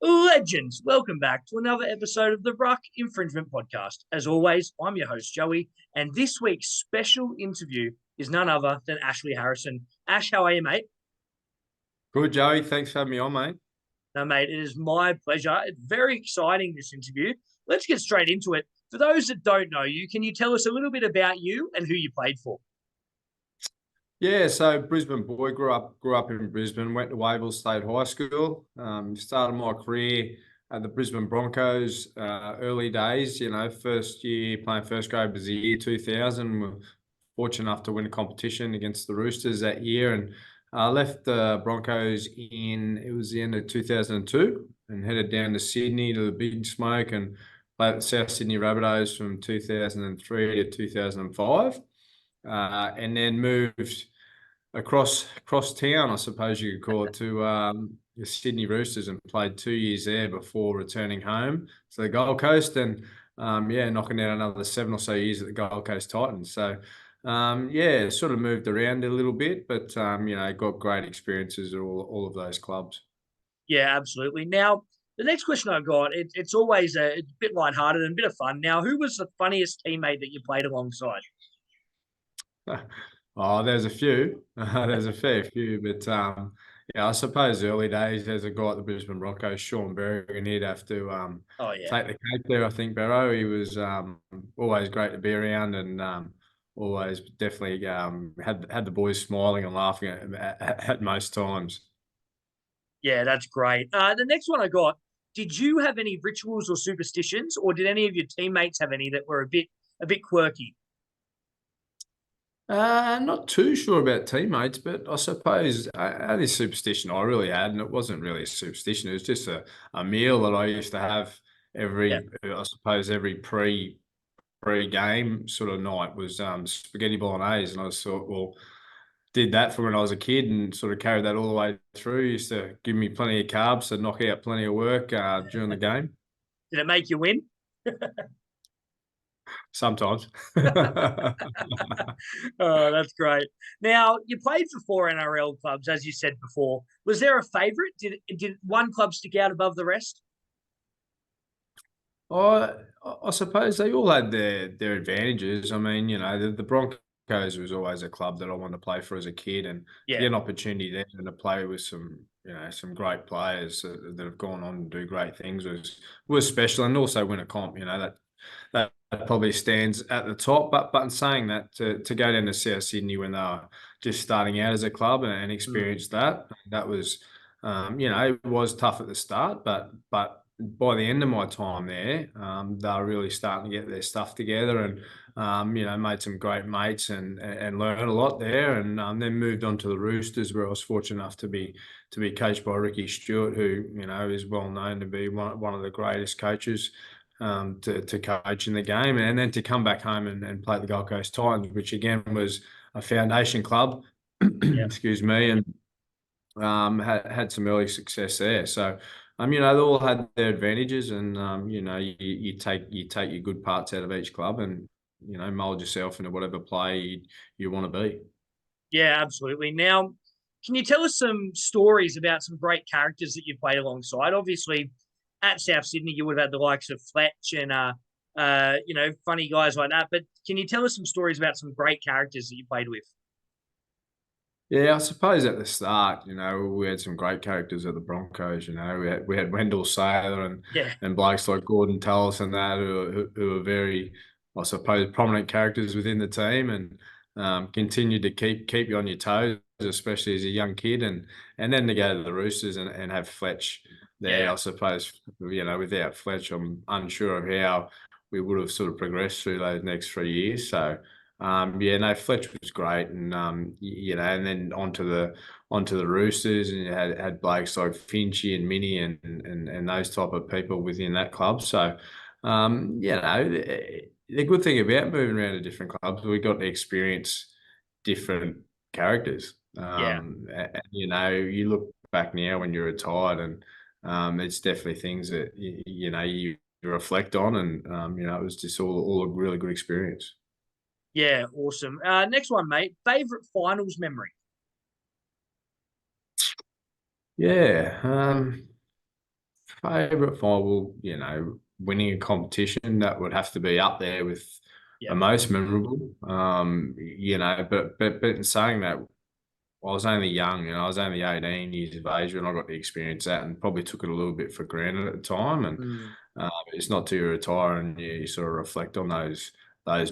Legends, welcome back to another episode of the Ruck Infringement Podcast. As always, I'm your host, Joey, and this week's special interview is none other than Ashley Harrison. Ash, how are you, mate? Good, Joey. Thanks for having me on, mate. No, mate, it is my pleasure. It's very exciting, this interview. Let's get straight into it. For those that don't know you, can you tell us a little bit about you and who you played for? Yeah, so Brisbane boy, grew up in Brisbane, went to Wavell State High School. Started my career at the Brisbane Broncos, early days, first year playing first grade was the year 2000. We're fortunate enough to win a competition against the Roosters that year, and left the Broncos it was the end of 2002, and headed down to Sydney to the Big Smoke and played at the South Sydney Rabbitohs from 2003 to 2005. And then moved across town, I suppose you could call it, to the Sydney Roosters, and played 2 years there before returning home to the Gold Coast, and knocking out another 7 or so years at the Gold Coast Titans. So sort of moved around a little bit, but got great experiences at all of those clubs. Yeah, absolutely. Now, the next question I've got, it's always a bit lighthearted and a bit of fun. Now, who was the funniest teammate that you played alongside? Oh, there's a few. There's a fair few, but I suppose early days there's a guy at the Brisbane Broncos, Sean Berry, and he'd have to Oh, yeah. take the cake there. I think Barrow. He was always great to be around, and always definitely had the boys smiling and laughing at most times. Yeah, that's great. The next one I got, did you have any rituals or superstitions, or did any of your teammates have any that were a bit quirky? Not too sure about teammates, but I suppose only superstition I really had, and it wasn't really a superstition. It was just a meal that I used to have Yeah. I suppose every pre-game sort of night was spaghetti bolognese, and I just thought, well, did that for when I was a kid and sort of carried that all the way through. Used to give me plenty of carbs to knock out plenty of work during the game. Did it make you win? Sometimes. Oh, that's great. Now, you played for four NRL clubs, as you said before. Was there a favourite? Did one club stick out above the rest? I I suppose they all had their advantages. I mean, the Broncos was always a club that I wanted to play for as a kid, and to Yeah. get an opportunity there and to play with some great players that have gone on to do great things was special, and also win a comp. That probably stands at the top. But in saying that, to go down to South Sydney when they were just starting out as a club and experience that was, it was tough at the start, but by the end of my time there, they were really starting to get their stuff together, and made some great mates and learned a lot there, and then moved on to the Roosters, where I was fortunate enough to be coached by Ricky Stewart, who is well known to be one of the greatest coaches to coach in the game, and then to come back home and play at the Gold Coast Titans, which again was a foundation club, Yeah. excuse me, and had some early success there. So, they all had their advantages, and you take your good parts out of each club, and mold yourself into whatever player you want to be. Yeah, absolutely. Now, can you tell us some stories about some great characters that you played alongside? Obviously, at South Sydney, you would have had the likes of Fletch and funny guys like that. But can you tell us some stories about some great characters that you played with? Yeah, I suppose at the start, we had some great characters at the Broncos. We had Wendell Saylor Yeah, and blokes like Gordon Tallis and that who are very, I suppose, prominent characters within the team, and continue to keep you on your toes, especially as a young kid, and then to go to the Roosters and have Fletch there. yeah, I suppose, without Fletch, I'm unsure of how we would have sort of progressed through those next 3 years. So. No, Fletch was great, and and then onto the Roosters, and you had blokes like Finchy and Minnie and those type of people within that club. So, the good thing about moving around to different clubs, we got to experience different characters. yeah. You look back now when you're retired, and it's definitely things that you reflect on, and it was just all a really good experience. Yeah, awesome. Next one, mate. Favorite finals memory? Yeah. Favorite final, winning a competition, that would have to be up there with Yeah. the most memorable. But in saying that, I was only young, I was only 18 years of age when I got to experience that, and probably took it a little bit for granted at the time. And Mm, it's not till you retire and you sort of reflect on those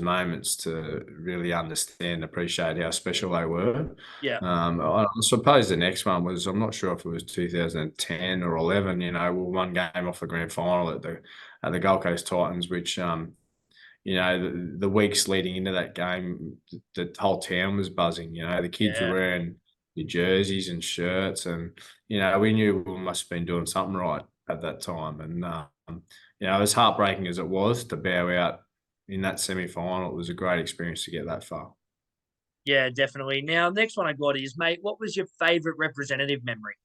moments to really understand and appreciate how special they were. yeah. I suppose the next one was, I'm not sure if it was 2010 or 11. We were one game off the grand final at the Gold Coast Titans, which the weeks leading into that game, the whole town was buzzing. The kids were Yeah. wearing your jerseys and shirts, and we knew we must have been doing something right at that time. And as heartbreaking as it was to bow out in that semi-final, it was a great experience to get that far. Yeah, definitely. Now, next one I got is, mate, what was your favourite representative memory?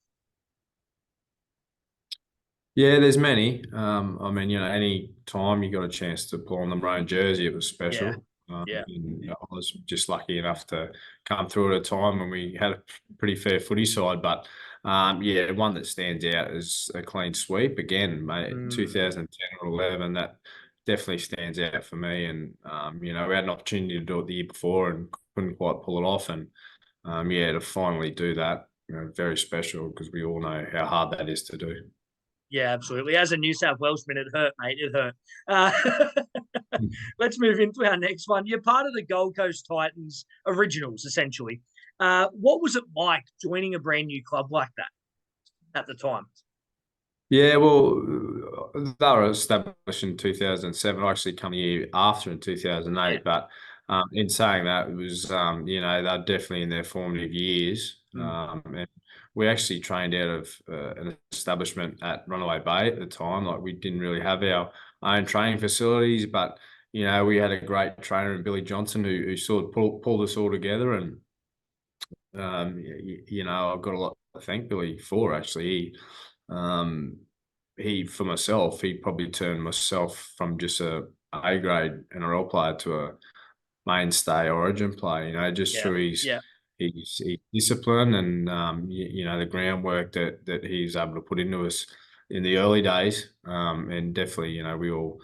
Yeah, there's many. Any time you got a chance to pull on the maroon jersey, it was Yeah. special. Yeah. I was just lucky enough to come through at a time when we had a pretty fair footy side. But one that stands out is a clean sweep again, mate. Mm, 2010 or 11, that definitely stands out for me. And we had an opportunity to do it the year before and couldn't quite pull it off. And to finally do that, very special, because we all know how hard that is to do. yeah, absolutely. As a New South Welshman, it hurt, mate. It hurt. Uh, let's move into our next one. You're part of the Gold Coast Titans originals, essentially. What was it like joining a brand new club like that at the time? Yeah, well, they were established in 2007. I actually come a year after in Yeah. 2008. But in saying that, it was, they're definitely in their formative years. Mm, And we actually trained out of an establishment at Runaway Bay at the time. Like, we didn't really have our own training facilities, but, we had a great trainer in Billy Johnson who sort of pulled us all together. And, I've got a lot to thank Billy for, actually. Um, for myself, he probably turned myself from just a grade NRL player to a mainstay Origin player. Just yeah. through his Yeah. his discipline and the groundwork that he's able to put into us in the early days. And definitely, we all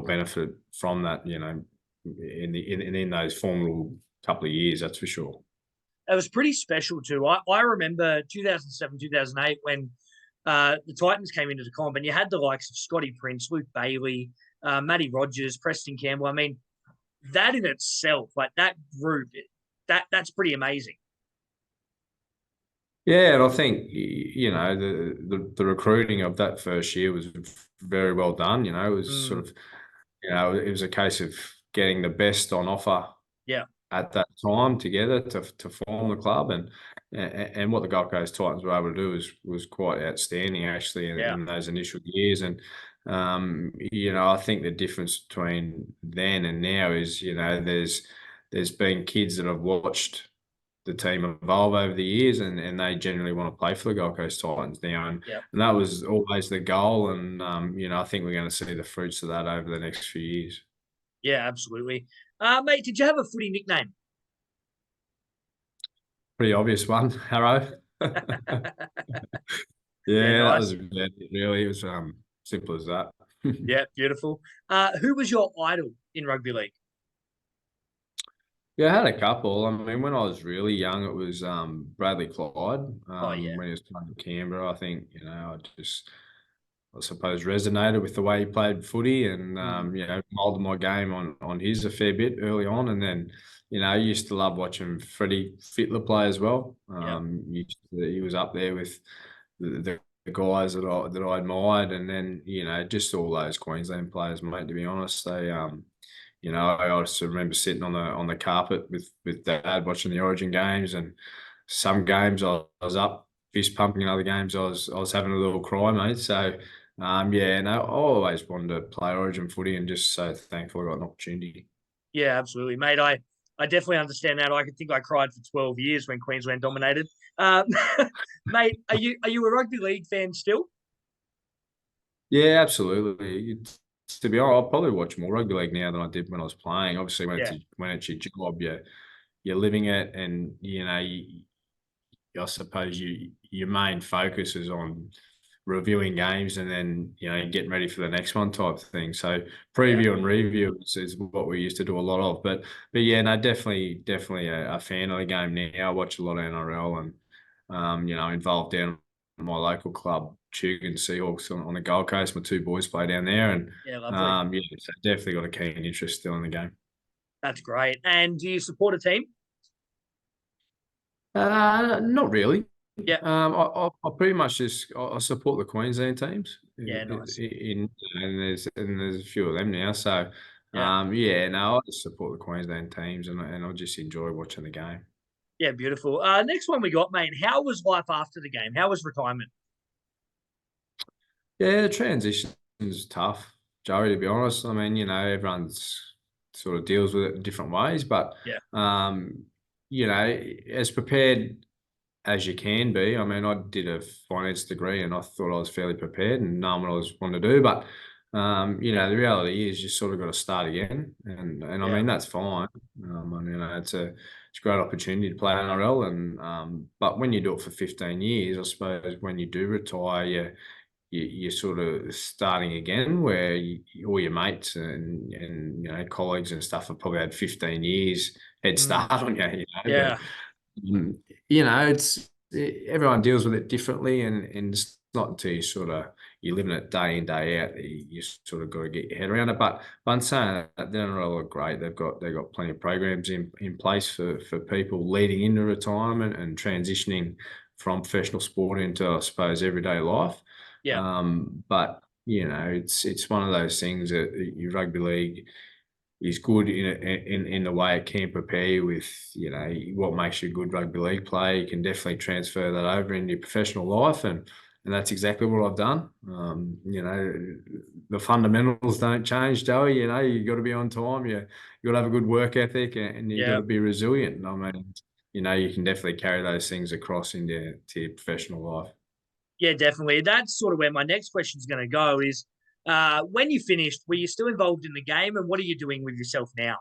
benefit from that. In those formidable couple of years, that's for sure. It was pretty special too. I remember 2007, 2008 when the Titans came into the comp, and you had the likes of Scotty Prince, Luke Bailey, Matty Rogers, Preston Campbell. I mean, that in itself, like that group, that's pretty amazing. Yeah, and I think the recruiting of that first year was very well done. It was sort Mm, of it was a case of getting the best on offer yeah, at that time together to form the club, and what the Gold Coast Titans were able to do was quite outstanding, actually, yeah, in those initial years. And I think the difference between then and now is there's been kids that have watched the team evolve over the years, and they generally want to play for the Gold Coast Titans now, yeah, and that was always the goal. And I think we're going to see the fruits of that over the next few years. yeah, absolutely. Mate, did you have a footy nickname? Pretty obvious one, Harrow. Yeah, Yeah, that was nice. about it, really. It was simple as that. Yeah, beautiful. Who was your idol in rugby league? Yeah, I had a couple. I mean, when I was really young, it was Bradley Clyde. Oh yeah, When he was playing in Canberra, I think I suppose resonated with the way he played footy, and mm, molded my game on his a fair bit early on. And then I used to love watching Freddie Fittler play as well. yeah, He was up there with the guys that I admired. And then just all those Queensland players, mate. To be honest, I just remember sitting on the carpet with Dad watching the Origin games, and some games I was up fist pumping, and other games I was having a little cry, mate. So I always wanted to play Origin footy, and just so thankful I got an opportunity. yeah, absolutely, mate. I definitely understand that. I could think I cried for 12 years when Queensland dominated. Um, mate, are you a rugby league fan still? Yeah, absolutely. To be honest, I'll probably watch more rugby league now than I did when I was playing. Obviously, Yeah, when it's your job, you're living it, and I suppose your main focus is on reviewing games and then, getting ready for the next one type thing. So Yeah. preview and review is what we used to do a lot of. But yeah, no, definitely a fan of the game now. I watch a lot of NRL and, involved down in my local club, Tugan Seahawks on the Gold Coast. My two boys play down there, and Yeah, lovely. so definitely got a keen interest still in the game. That's great. And do you support a team? Not really. Yeah. I pretty much just I support the Queensland teams. Yeah, nice. And there's a few of them now. So Yeah. yeah, no, I just support the Queensland teams, and I just enjoy watching the game. Yeah, beautiful. Next one we got, mate. How was life after the game? How was retirement? Yeah, the transition is tough, Joey, to be honest. I mean, everyone's sort of deals with it in different ways, but Yeah. as prepared as you can be. I mean, I did a finance degree and I thought I was fairly prepared and knowing what I was wanting to do. But, the reality is you sort of got to start again. And I mean, that's fine. It's a great opportunity to play NRL. But when you do it for 15 years, I suppose when you do retire, you're sort of starting again where all your mates and colleagues and stuff have probably had 15 years head start on you, Yeah. But it's everyone deals with it differently, and it's not until you're living it day in day out that you sort of got to get your head around it. But I'm saying that the NRL are great. They've got plenty of programs in place for people leading into retirement and transitioning from professional sport into, I suppose, everyday life. Yeah. But it's one of those things that your rugby league is good in the way it can prepare you with, what makes you a good rugby league player. You can definitely transfer that over into your professional life, and that's exactly what I've done. The fundamentals don't change, Joey. You got to be on time. You got to have a good work ethic, and you got Yeah. to be resilient. I mean, you can definitely carry those things across into your professional life. Yeah, definitely. That's sort of where my next question is going to go is when you finished, were you still involved in the game and what are you doing with yourself now?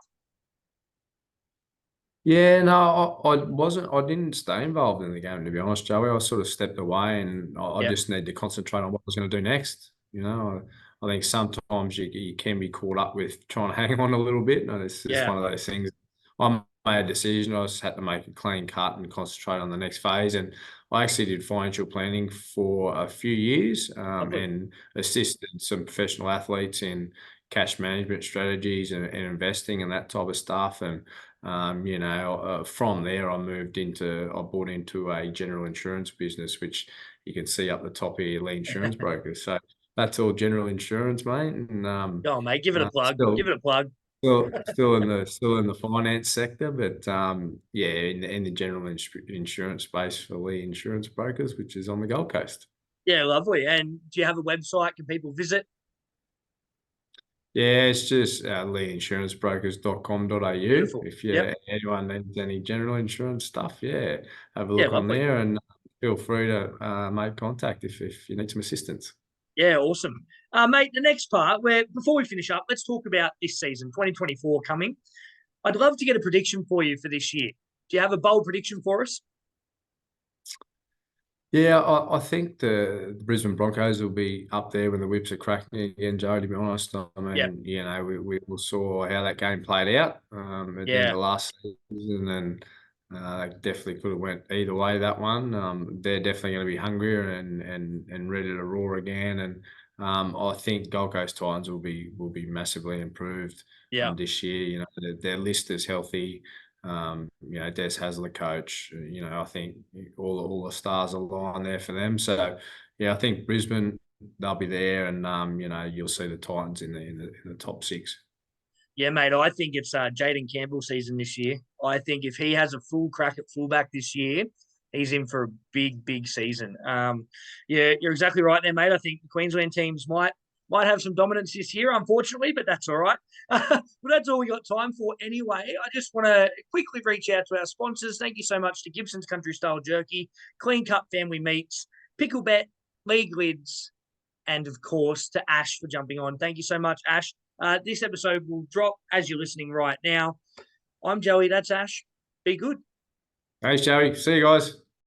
Yeah, no, I wasn't. I didn't stay involved in the game, to be honest, Joey. I sort of stepped away, and I Yeah. just need to concentrate on what I was going to do next. I think sometimes you can be caught up with trying to hang on a little bit, and it's just Yeah. one of those things. I made a decision. I just had to make a clean cut and concentrate on the next phase. And I actually did financial planning for a few years, Lovely. and assisted some professional athletes in cash management strategies and investing and that type of stuff. And from there, I bought into a general insurance business, which you can see up the top of your lead insurance brokers. So that's all general insurance, mate. And Go on, mate. Give it a plug. still, Give it a plug. still in the finance sector, but yeah, in the general insurance space for lead insurance brokers, which is on the Gold Coast. Yeah, lovely. And do you have a website? Can people visit? Yeah, it's just leadinsurancebrokers.com.au. Beautiful. If Yep. anyone needs any general insurance stuff, yeah, have a Yeah, look on lovely. there and feel free to make contact if you need some assistance. Yeah, awesome. Mate, the next part, where before we finish up, let's talk about this season, 2024 coming. I'd love to get a prediction for you for this year. Do you have a bold prediction for us? Yeah, I think the Brisbane Broncos will be up there when the whips are cracking again, Joe, to be honest. I Yeah. mean, we saw how that game played out at the end Yeah. of last season, and definitely could have went either way, that one. They're definitely going to be hungrier and ready to roar again. And I think Gold Coast Titans will be massively improved Yeah. this year. Their list is healthy. Des Hasler coach, I think all the stars align there for them. So, yeah, I think Brisbane, they'll be there, and you'll see the Titans in the top six. Yeah, mate, I think it's Jaden Campbell season this year. I think if he has a full crack at fullback this year, he's in for a big, big season. Yeah, you're exactly right there, mate. I think the Queensland teams might have some dominance this year, unfortunately, but that's all right. But that's all we got time for anyway. I just want to quickly reach out to our sponsors. Thank you so much to Gibson's Country Style Jerky, Clean Cut Family Meats, Picklebet, League Lids, and of course to Ash for jumping on. Thank you so much, Ash. This episode will drop as you're listening right now. I'm Joey. That's Ash. Be good. Thanks, Joey. See you guys.